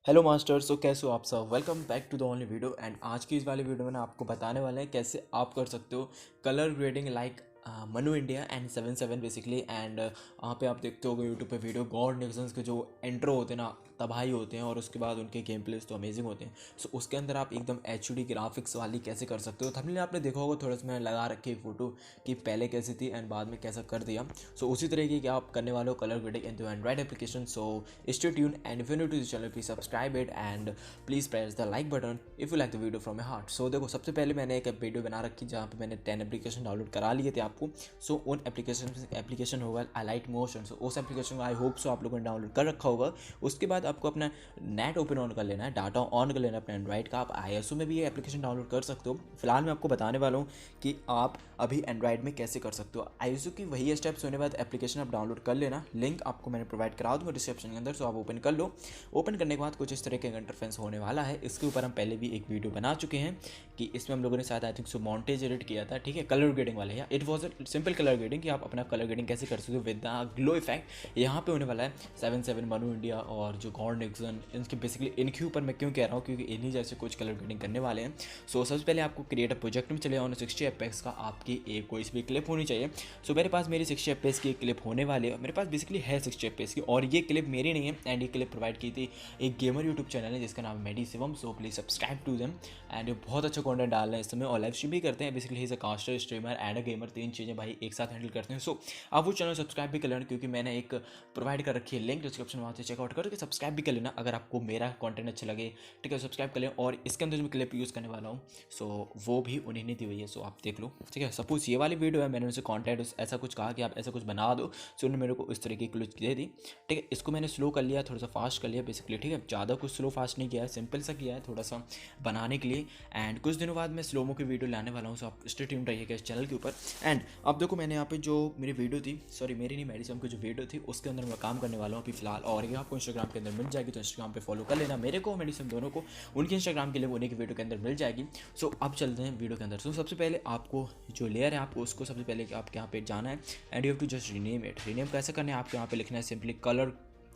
Hello masters, तो कैसे हो आप सब। Welcome back to the only video. And आज की इस वाली वीडियो में ना आपको बताने वाले हैं कैसे आप कर सकते हो colour grading like Manu India and 77 basically. And वहाँ पे आप देखते हो यूट्यूब पे वीडियो godnixon के जो इंट्रो होते हैं ना तबाही होते हैं, और उसके बाद उनके गेम प्लेस तो अमेजिंग होते हैं। सो उसके अंदर आप एकदम HD ग्राफिक्स वाली कैसे कर सकते हो। थंबनेल आपने देखा होगा, थोड़ा सा मैंने लगा रखी है फोटो कि पहले कैसी थी एंड बाद में कैसा कर दिया। सो उसी तरीके की आप करने वाले हो colour grading in the android application. So stay tune and if you new to this channel please subscribe it and please press the like button if you like the video from my heart. So देखो, सबसे पहले मैंने एक video बना रखी जहाँ पे मैंने 10 एप्लीकेशन डाउनलोड करा लिए थे आपको। सो उन एप्लीकेशन होगा अलाइट मोशन। सो उस एप्लीकेशन को आई होप सो आप लोगों ने डाउनलोड कर रखा होगा। उसके बाद आपको अपना नेट ओपन ऑन कर लेना है, डाटा ऑन कर लेना है अपने एंड्रॉइड का। आप ISO में भी ये एप्लीकेशन डाउनलोड कर सकते हो। फिलहाल मैं आपको बताने वाला हूँ कि आप अभी एंड्रॉइड में कैसे कर सकते हो। ISO की वही स्टेप्स होने बाद एप्लीकेशन आप डाउनलोड कर लेना। लिंक आपको मैंने प्रोवाइड करा दूँगा डिस्क्रिप्शन के अंदर। सो आप ओपन कर लो। ओपन करने के बाद कुछ इस तरह का इंटरफेस होने वाला है। इसके ऊपर हम पहले भी एक वीडियो बना चुके हैं कि इसमें हम लोगों ने शायद I think so montage edit किया था, ठीक है, कलर ग्रेडिंग वाला। या it was a simple colour grading कि आप अपना कलर ग्रेडिंग कैसे कर सकते हो विद द ग्लो इफेक्ट। यहाँ पे होने वाला है 77 मनु इंडिया और जो godnixon, इनके बेसिकली इनके ऊपर मैं क्यों कह रहा हूँ क्योंकि इन्हीं जैसे कुछ कलर ग्रेडिंग करने वाले हैं। सो सबसे पहले आपको क्रिएट अ प्रोजेक्ट में चले जाओ। 60 fps का आपकी एक कोई भी क्लिप होनी चाहिए। सो मेरे पास मेरी 60 fps की एक क्लिप होने वाली है। मेरे पास बेसिकली है 60 fps की, और ये क्लिप मेरी नहीं है एंड ये क्लिप प्रोवाइड की थी एक गेमर यूट्यूब चैनल है जिसका नाम है 𝗬𝗢𝗪। So please subscribe to them. And ये बहुत अच्छा कंटेंट डाल रहे हैं इस समय और लाइव स्ट्रीम भी करते हैं। Basically is a caster, streamer and a gamer, तीन चीज़ें भाई एक साथ हैंडल करते हैं। सो आप वो चैनल सब्सक्राइब भी कर लेना क्योंकि मैंने एक प्रोवाइड कर रखी है लिंक डिस्क्रिप्शन, वहाँ से चेकआउट करके सब्सक्राइब भी कर लेना अगर आपको मेरा कंटेंट अच्छा लगे, ठीक है। सब्सक्राइब कर लें। और इसके अंदर जो मैं क्लिप यूज़ करने वाला हूँ सो वो भी उन्हीं ने दी हुई है। सो आप देख लो, ठीक है। सपोज ये वाली वीडियो है, मैंने उनसे कॉन्टैक्ट ऐसा कुछ कहा कि आप ऐसा कुछ बना दो। सो उन्होंने मेरे को इस तरीके की क्लिप दे दी, ठीक है। इसको मैंने स्लो कर लिया, थोड़ा सा फास्ट कर लिया बेसिकली, ठीक है। ज़्यादा कुछ स्लो फास्ट नहीं किया है, सिंपल सा किया है थोड़ा सा बनाने के लिए। एंड कुछ दिनों बाद मैं स्लोमो की वीडियो लाने वाला हूँ। सो आप स्टे ट्यून्ड रहिएगा इस चैनल के ऊपर। एंड अब देखो, मैंने यहाँ पे जो मेरी वीडियो थी, सॉरी मेरी नहीं, मेरी की जो वीडियो थी उसके अंदर मैं काम करने वाला हूँ अभी फिलहाल। और ये आपको इंस्टाग्राम के अंदर मिल जाएगी, तो इंस्टाग्राम पे फॉलो कर लेना मेरे को, मेडिसम दोनों को। उनकी इंस्टाग्राम के लिए उन्हीं की वीडियो के अंदर मिल जाएगी। सो अब चलते हैं वीडियो के अंदर। सो सबसे पहले आपको जो लेयर है आपको उसको सबसे पहले आपके यहाँ पे जाना है and you have to just rename it. Rename कैसे करना है, आपको यहाँ पे लिखना है सिंपली कलर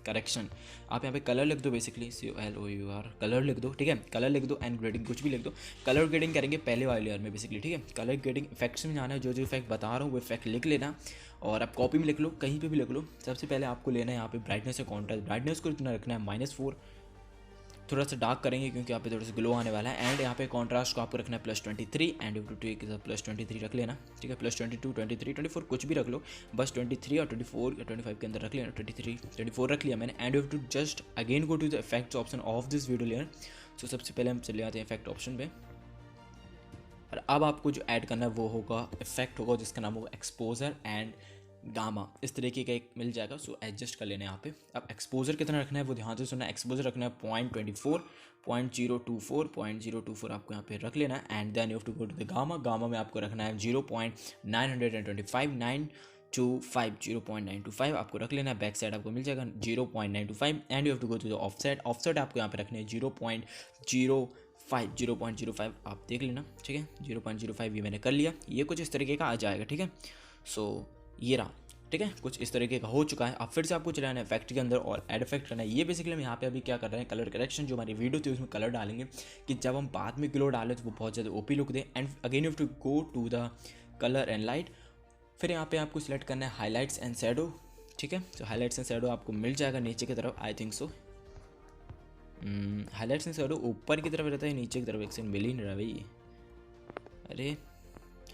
करेक्शन। आप यहाँ पे कलर लिख दो, बेसिकली COLOUR कलर लिख दो, ठीक है। कलर लिख दो एंड ग्रेडिंग कुछ भी लिख दो। कलर ग्रेडिंग करेंगे पहले वाले लेयर में बेसिकली, ठीक है। कलर ग्रेडिंग इफेक्ट्स में जाना है, जो जो इफेक्ट बता रहा हूँ वो इफेक्ट लिख लेना। और आप कॉपी में लिख लो, कहीं पे भी लिख लो। सबसे पहले आपको लेना है यहाँ पे ब्राइटनेस और कॉन्ट्रास्ट। ब्राइटनेस को इतना रखना है -4, थोड़ा सा डार्क करेंगे क्योंकि यहाँ पे थोड़ा सा ग्लो आने वाला है। एंड यहाँ पे कॉन्ट्रास्ट को आपको रखना है +23 एंड यू टू टेक +23 रख लेना, ठीक है। +22, 23, 24 कुछ भी रख लो, बस 23 और 24 या 25 के अंदर रख लेना। 23, 24 रख लिया मैंने। And you to just again go to the effects option of this video layer. So सबसे पहले हम चले जाते हैं इफेक्ट ऑप्शन पे, और अब आपको जो ऐड करना है वो होगा इफेक्ट होगा जिसका नाम होगा एक्सपोजर एंड गामा। इस तरीके का एक मिल जाएगा। सो एडजस्ट कर लेना है यहाँ पे। अब एक्सपोजर कितना रखना है वो ध्यान से सुनना है। एक्सपोजर रखना है 0.24, 0.024 आपको यहाँ पे रख लेना है। And then you have to go to the gamma. Gamma में आपको रखना है 0.925 आपको रख लेना है। बैक साइड आपको मिल जाएगा 0.925 and you have to go to the offset. Offset आपको यहाँ पे रखने हैं 0.05 आप देख लेना, ठीक है। 0.05 ये मैंने कर लिया। ये कुछ इस तरीके का आ जाएगा, ठीक है। सो ये रहा, ठीक है, कुछ इस तरीके का हो चुका है। अब फिर से आपको चलाना है इफेक्ट के अंदर और ऐड इफेक्ट करना है। ये बेसिकली हम यहाँ पे अभी क्या कर रहे हैं, कलर करेक्शन। जो हमारी वीडियो थी उसमें कलर डालेंगे कि जब हम बाद में ग्लो डालें तो वो बहुत ज़्यादा ओपी लुक दे। And again you have to go to the colour and light. फिर यहाँ पे आपको सिलेक्ट करना है हाईलाइट्स एंड शैडो, ठीक है। तो हाईलाइट्स एंड शैडो आपको मिल जाएगा नीचे की तरफ, I think so. Highlights and shadow ऊपर की तरफ रहता है, नीचे की तरफ एक सेकंड मिल ही नहीं रहा भाई। अरे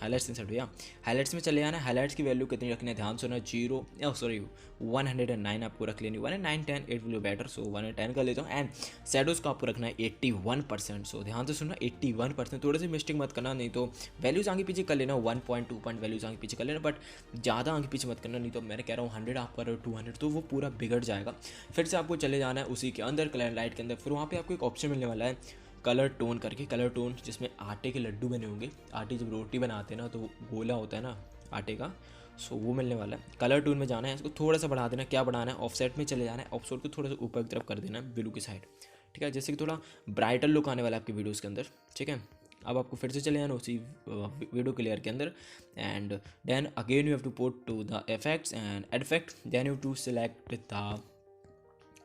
हाईलाइट्स इन या हाईलाइट्स में चले जाना है। हाईलाइट्स की वैल्यू कितनी रखनी है ध्यान सुना, 109 आपको रख लेनी। 109, 10 8 विल बेटर। सो 110 कर लेता हूँ। एंड शैडोज़ को आपको रखना है 81%। सो ध्यान से सुनना 81%, थोड़ी सी मिस्टेक मत करना, नहीं तो वैल्यूज़ आगे पीछे कर लेना। 1.2 पॉइंट वैल्यूज़ आगे पीछे कर लेना, बट ज़्यादा आगे पीछे मत करना, नहीं तो मैंने कह रहा हूँ 100 आप कर रहे हो 200 तो वो पूरा बिगड़ जाएगा। फिर से आपको चले जाना है उसी के अंदर कलर लाइट के अंदर। फिर वहाँ पर आपको एक ऑप्शन मिलने वाला है कलर टोन करके। कलर टोन जिसमें आटे के लड्डू बने होंगे। आटे जब रोटी बनाते हैं ना तो गोला होता है ना आटे का, सो वो मिलने वाला है। कलर टोन में जाना है, इसको थोड़ा सा बढ़ा देना। क्या बढ़ाना है, ऑफसेट में चले जाना है। ऑफसेट को थोड़ा सा ऊपर की तरफ कर देना है, ब्लू की साइड, ठीक है, जैसे कि थोड़ा ब्राइटर लुक आने वाला है आपकी वीडियोज़ के अंदर, ठीक है। अब आपको फिर से चले जाना उसी वीडियो के लेयर के अंदर। And then again you have to put to the effects and add effect. Then you have to select the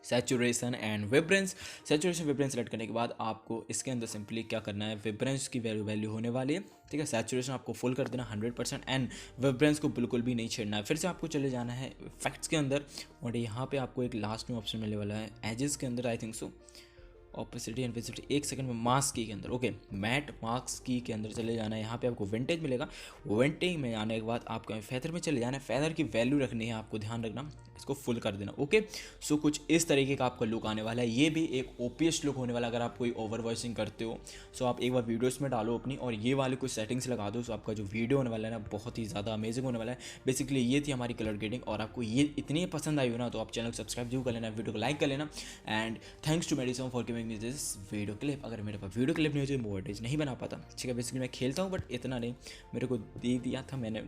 saturation and vibrance. Saturation vibrance select करने के बाद आपको इसके अंदर सिंपली क्या करना है, विब्रेंस की वैल्यू होने वाली है, ठीक है। सैचुरेशन आपको फुल कर देना 100% एंड विब्रेंस को बिल्कुल भी नहीं छेड़ना है। फिर से आपको चले जाना है इफेक्ट्स के अंदर और यहाँ पे आपको एक लास्ट में ऑप्शन मिलने वाला है एजेस के अंदर, I think so opacity and visibility, एक सेकंड में मास्क की के अंदर, ओके मैट मास्क की के अंदर चले जाना है। यहाँ पे आपको विंटेज मिलेगा, विंटेज में आने के बाद आपको फेदर में चले जाना है। फेदर की वैल्यू रखनी है, आपको ध्यान रखना, इसको फुल कर देना, ओके। सो कुछ इस तरीके का आपका लुक आने वाला है। ये भी एक ओपीएस लुक होने वाला है। अगर आप कोई ओवर वॉइसिंग करते हो सो आप एक बार वीडियोस में डालो अपनी और ये वाले कुछ सेटिंग्स लगा दो, सो आपका जो वीडियो होने वाला है ना बहुत ही ज़्यादा अमेजिंग होने वाला है। बेसिकली ये थी हमारी कलर ग्रेडिंग और आपको ये इतनी पसंद आई हो ना तो आप चैनल को सब्सक्राइब जरूर कर लेना, वीडियो को लाइक कर लेना and thanks to Madison for giving me this video clip. अगर मेरे पास वीडियो क्लिप नहीं होती तो मोर्टेज नहीं बना पाता, ठीक है। बेसिकली मैं खेलता हूँ बट इतना नहीं, मेरे को दे दिया था मैंने,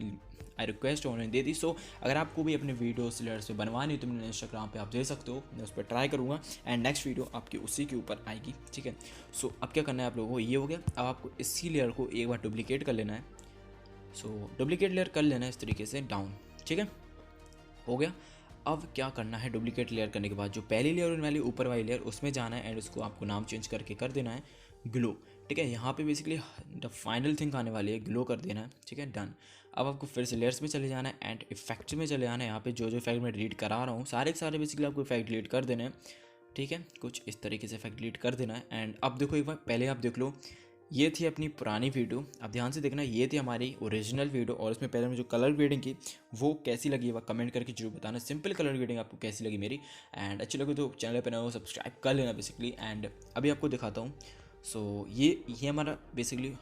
आई रिक्वेस्ट उन्होंने दे दी। सो अगर आपको भी अपने वीडियोस लेयर से बनवानी तो मैंने इंस्टाग्राम पे आप दे सकते हो, मैं उस पर ट्राई करूँगा एंड नेक्स्ट वीडियो आपकी उसी के ऊपर आएगी, ठीक है। सो अब क्या करना है आप लोगों को, ये हो गया। अब आपको इसी लेयर को एक बार डुप्लीकेट कर लेना है। सो डुप्लीकेट लेयर कर लेना है इस तरीके से डाउन, ठीक है, हो गया। अब क्या करना है, डुप्लीकेट लेयर करने के बाद जो पहली लेयर होने वाली ऊपर वाली लेयर उसमें जाना है एंड उसको आपको नाम चेंज करके कर देना है ग्लो, ठीक है। यहाँ पे बेसिकली द फाइनल थिंग आने वाली है, ग्लो कर देना है, ठीक है, डन। अब आपको फिर से लेयर्स में चले जाना है एंड इफेक्ट्स में चले जाना है। यहाँ पे जो इफेक्ट मैं डिलीट करा रहा हूँ सारे के सारे बेसिकली आपको इफेक्ट डिलीट कर देने हैं, ठीक है। कुछ इस तरीके से इफेक्ट डिलीट कर देना है एंड अब देखो एक बार पहले आप देख लो, ये थी अपनी पुरानी वीडियो, अब ध्यान से देखना, ये थी हमारी ओरिजिनल वीडियो और इसमें पहले में जो कलर ग्रेडिंग की वो कैसी लगी वह कमेंट करके जरूर बताना। सिंपल कलर ग्रेडिंग आपको कैसी लगी मेरी एंड अच्छी लगी तो चैनल पर ना हो सब्सक्राइब कर लेना बेसिकली। एंड अभी आपको दिखाता हूँ। सो ये हमारा बेसिकली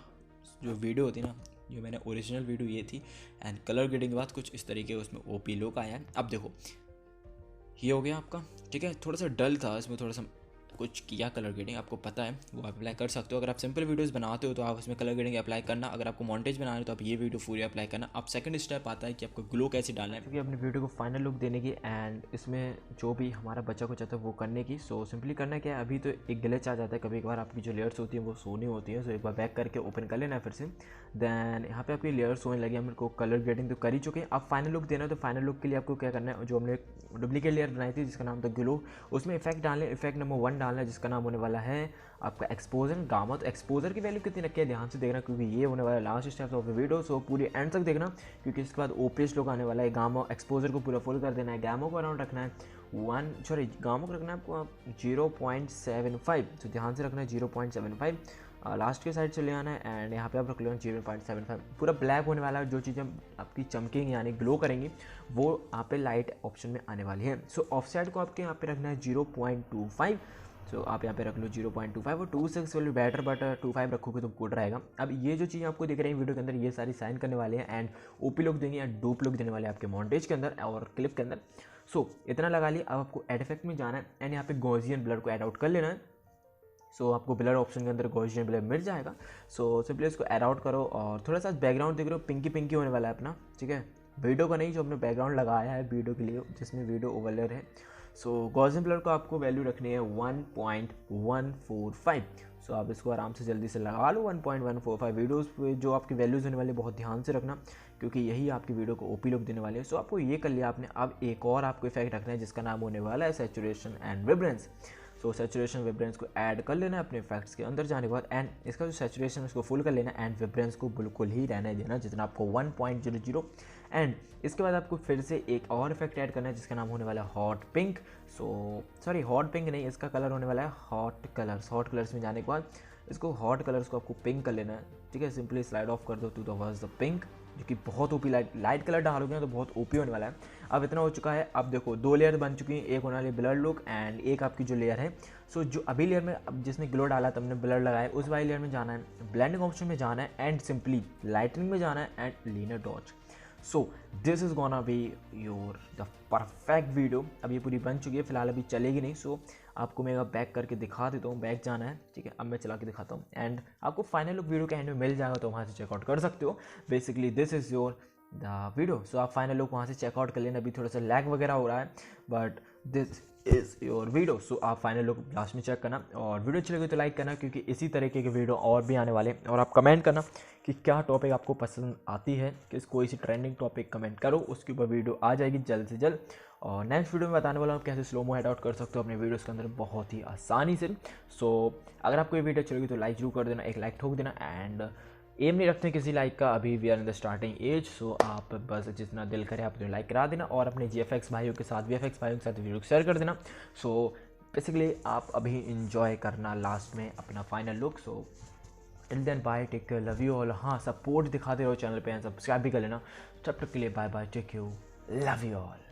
जो वीडियो होती है ना, जो मैंने ओरिजिनल वीडियो ये थी एंड कलर ग्रेडिंग के बाद कुछ इस तरीके उसमें ओपी लुक आया है। अब देखो ये हो गया आपका, ठीक है। थोड़ा सा डल था इसमें, थोड़ा सा कुछ किया कलर ग्रेडिंग, आपको पता है वो आप अप्लाई कर सकते हो। अगर आप सिंपल वीडियोस बनाते हो तो आप उसमें कलर ग्रेडिंग अप्लाई करना, अगर आपको मॉन्टेज बनाना है तो आप ये वीडियो पूरी अप्लाई करना। अब सेकंड स्टेप आता है कि आपको ग्लो कैसे डालना है, क्योंकि अपनी वीडियो को फाइनल लुक देने की एंड इसमें जो भी हमारा बच्चा को चाहता है वो करने की। सो सिंपली करना क्या है, अभी तो एक ग्लिच आ जाता है कभी कभार, आपकी जो लेयर्स होती हैं वो सोनी होती है। सो एक बार बैक करके ओपन कर लेना है फिर से, देन यहाँ पे आपकी लेयर्स सोने लगी, मेरे को कलर ग्रेडिंग तो कर ही चुके हैं। अब फाइनल लुक देना है तो फाइनल लुक के लिए आपको क्या करना है, जो हमने डुप्लीकेट लेयर बनाई थी जिसका नाम था ग्लो, उसमें इफेक्ट डालना है। इफेक्ट नंबर 1 डालना है जिसका नाम होने वाला है आपका एक्सपोजर गामा। तो एक्सपोजर की वैल्यू कितनी रखी है ध्यान से देखना, क्योंकि ये होने वाला last step of the video. So पूरी एंड तक देखना क्योंकि इसके बाद ओपीएस लुक आने वाला है। गामा एक्सपोजर को पूरा फुल कर देना है, गामा को अराउंड रखना है गामा को रखना है आपको 0.75। तो ध्यान से रखना है 0.75। लास्ट के साइड चले आना है एंड यहाँ पे आप रख लो 0.75। पूरा ब्लैक होने वाला है, जो चीज़ें आपकी चमकेंगी यानी ग्लो करेंगी वो यहाँ पे लाइट ऑप्शन में आने वाली है। सो ऑफ साइड को आपके यहाँ पे रखना है 0.25। सो आप यहाँ पे रख लो 0.25 और 26 वैल्यू बेटर, बट 25 रखोगे तो गुड रहेगा। अब ये जो चीज़ आपको दिख रही है वीडियो के अंदर ये सारी साइन करने वाले हैं एंड ओपी लुक देंगे एंड डूप लुक देने वाले हैं आपके मॉन्टेज के अंदर और क्लिप के अंदर। सो इतना लगा लिया। अब आपको एड इफेक्ट में जाना है एंड यहाँ पे गॉसियन ब्लर को ऐड आउट कर लेना है। सो आपको ब्लर ऑप्शन के अंदर गॉसियन ब्लर मिल जाएगा। सो सिंपली इसको ऐड आउट करो और थोड़ा सा बैकग्राउंड देख रहे हो पिंकी पिंकी होने वाला है अपना, ठीक है। वीडियो का नहीं, जो हमने बैकग्राउंड लगाया है वीडियो के लिए जिसमें वीडियो ओवरलेयर है। सो गॉसियन ब्लर को आपको वैल्यू रखनी है 1.145। सो आप इसको आराम से जल्दी से लगा लो 1.145। वीडियोस पे जो आपकी वैल्यूज़ होने वाली बहुत ध्यान से रखना क्योंकि यही आपकी वीडियो को ओपी लुक देने वाली है। सो आपको ये कर लिया आपने। अब एक और आपको इफेक्ट रखना है जिसका नाम होने वाला है सैचुरेशन एंड विब्रेंस। सो सैचुरेशन विब्रेंस को ऐड कर लेना है अपने इफेक्ट्स के अंदर जाने के बाद एंड इसका जो सैचुरेशन उसको फुल कर लेना एंड विब्रेंस को बिल्कुल ही रहने देना जितना आपको 1.00। एंड इसके बाद आपको फिर से एक और इफेक्ट ऐड करना है जिसका नाम होने वाला है hot pink. So sorry hot pink नहीं, इसका कलर होने वाला है हॉट कलर्स। हॉट कलर्स में जाने के बाद इसको हॉट कलर्स को आपको पिंक कर लेना है, ठीक है। सिंपली स्लाइड ऑफ कर दो to the verse the pink, जो कि बहुत ओपी लाइट कलर डालोगे ना तो बहुत ओपी होने वाला है। अब इतना हो चुका है। अब देखो 2 लेयर बन चुकी हैं, एक होने वाली ब्लर लुक एंड एक आपकी जो लेयर है। सो जो अभी लेयर में अब जिसने ग्लो डाला तब हमने ब्लर लगाया उस वाली लेयर में जाना है, ब्लेंडिंग ऑप्शन में जाना है एंड सिंपली लाइटनिंग में जाना है and linear dodge. So this is gonna be your the perfect video. अब ये पूरी बन चुकी है, फिलहाल अभी चलेगी नहीं। सो आपको मैं बैक करके दिखा देता हूँ, बैक जाना है, ठीक है। अब मैं चला के दिखाता हूँ एंड आपको फाइनल लुक वीडियो के एंड में मिल जाएगा तो वहाँ से चेकआउट कर सकते हो। Basically this is your the video. So आप फाइनल लुक वहाँ से चेकआउट कर लेना। अभी थोड़ा सा लैग वगैरह हो रहा है but this is your video. So आप फाइनल लुक लास्ट में चेक करना और वीडियो अच्छी लगी तो लाइक करना क्योंकि इसी तरीके के वीडियो और भी आने वाले हैं। और आप कमेंट करना कि क्या टॉपिक आपको पसंद आती है, कि कोई सी ट्रेंडिंग टॉपिक कमेंट करो, उसके ऊपर वीडियो आ जाएगी जल्द से जल्द। और नेक्स्ट वीडियो में बताने वाला हूँ कैसे स्लो मो हेड आउट कर सकते हो अपने वीडियोस के अंदर बहुत ही आसानी से। सो अगर आपको ये वीडियो अच्छी लगी तो लाइक जरूर कर देना, एक लाइक ठोक देना। एंड एम नहीं रखते किसी लाइक का, अभी we are in the starting age. So आप बस जितना दिल करे आप उन्हें लाइक करा देना और अपने GFX भाइयों के साथ VFX भाइयों के साथ वीडियो को शेयर कर देना। सो बेसिकली आप अभी इंजॉय करना लास्ट में अपना final look. So till then bye, take care, love you all. हाँ, सपोर्ट दिखाते रहो चैनल पे एंड सब्सक्राइब भी कर लेना। तब तक के लिए bye bye, take you, love you all.